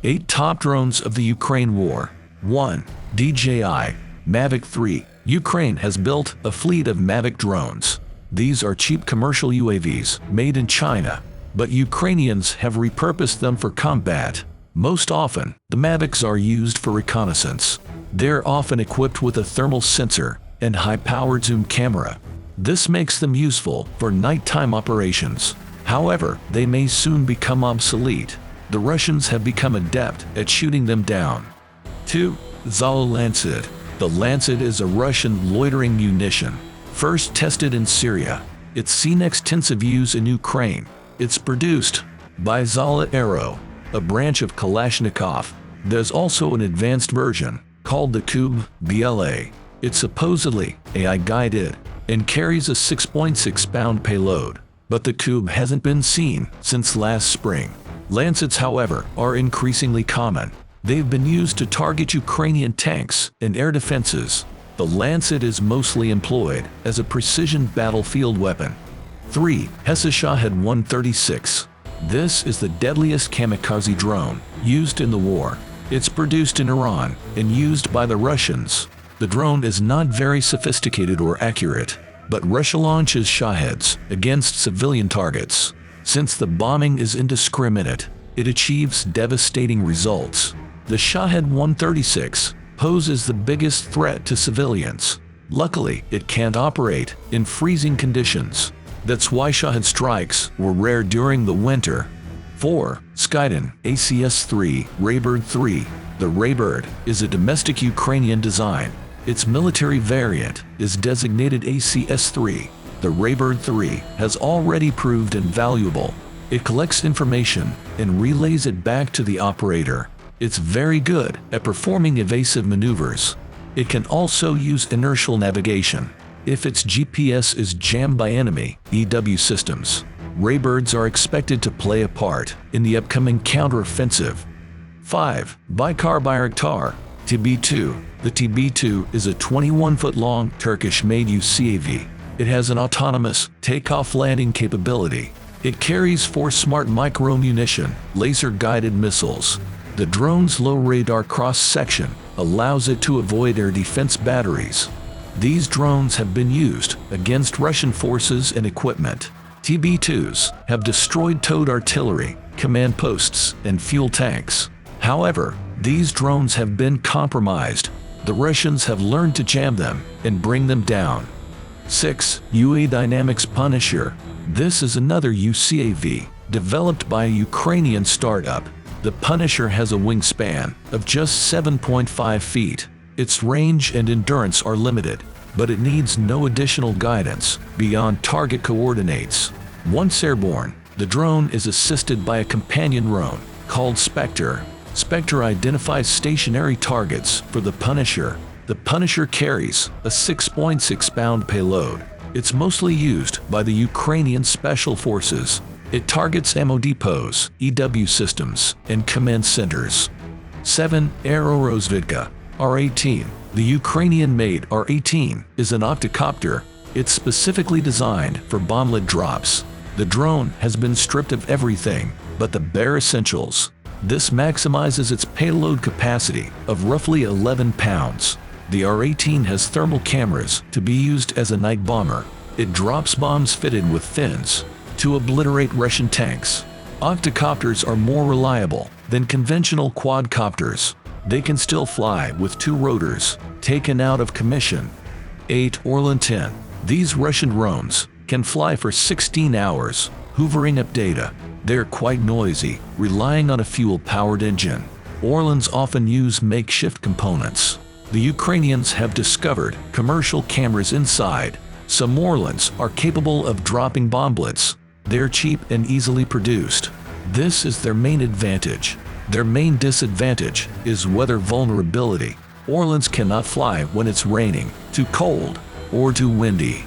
8 top drones of the Ukraine war. 1. DJI Mavic 3. Ukraine has built a fleet of Mavic drones. These are cheap commercial UAVs made in China, but Ukrainians have repurposed them for combat. Most often, the Mavics are used for reconnaissance. They're often equipped with a thermal sensor and high-powered zoom camera. This makes them useful for nighttime operations. However, they may soon become obsolete. The Russians have become adept at shooting them down. 2. Zala Lancet. The Lancet is a Russian loitering munition, first tested in Syria. It's seen extensive use in Ukraine. It's produced by Zala Aero, a branch of Kalashnikov. There's also an advanced version called the Kub BLA. It's supposedly AI-guided and carries a 6.6-pound payload, but the Kub hasn't been seen since last spring. Lancets, however, are increasingly common. They've been used to target Ukrainian tanks and air defenses. The Lancet is mostly employed as a precision battlefield weapon. 3. Hesse Shahed 136. This is the deadliest kamikaze drone used in the war. It's produced in Iran and used by the Russians. The drone is not very sophisticated or accurate, but Russia launches Shaheds against civilian targets. Since the bombing is indiscriminate, it achieves devastating results. The Shahed 136 poses the biggest threat to civilians. Luckily, it can't operate in freezing conditions. That's why Shahed strikes were rare during the winter. 4. Skydon ACS-3 Raybird 3. The Raybird is a domestic Ukrainian design. Its military variant is designated ACS-3. The Raybird 3 has already proved invaluable. It collects information and relays it back to the operator. It's very good at performing evasive maneuvers. It can also use inertial navigation if its GPS is jammed by enemy EW systems. Raybirds are expected to play a part in the upcoming counteroffensive. 5. Bayraktar TB2. The TB2 is a 21-foot-long Turkish-made UCAV. It has an autonomous takeoff-landing capability. It carries 4 smart micro-munition, laser-guided missiles. The drone's low radar cross-section allows it to avoid air defense batteries. These drones have been used against Russian forces and equipment. TB2s have destroyed towed artillery, command posts, and fuel tanks. However, these drones have been compromised. The Russians have learned to jam them and bring them down. 6. UA Dynamics Punisher. This is another UCAV developed by a Ukrainian startup. The Punisher has a wingspan of just 7.5 feet. Its range and endurance are limited, but it needs no additional guidance beyond target coordinates. Once airborne, the drone is assisted by a companion drone called Spectre. Spectre identifies stationary targets for the Punisher. The Punisher carries a 6.6-pound payload. It's mostly used by the Ukrainian Special Forces. It targets ammo depots, EW systems, and command centers. 7. Aerorozvidka R-18. The Ukrainian-made R-18 is an octocopter. It's specifically designed for bomblet drops. The drone has been stripped of everything but the bare essentials. This maximizes its payload capacity of roughly 11 pounds. The R-18 has thermal cameras to be used as a night bomber. It drops bombs fitted with fins to obliterate Russian tanks. Octocopters are more reliable than conventional quadcopters. They can still fly with 2 rotors taken out of commission. 8. Orlan 10. These Russian drones can fly for 16 hours, hoovering up data. They're quite noisy, relying on a fuel-powered engine. Orlans often use makeshift components. The Ukrainians have discovered commercial cameras inside. Some Orlans are capable of dropping bomblets. They're cheap and easily produced. This is their main advantage. Their main disadvantage is weather vulnerability. Orlans cannot fly when it's raining, too cold, or too windy.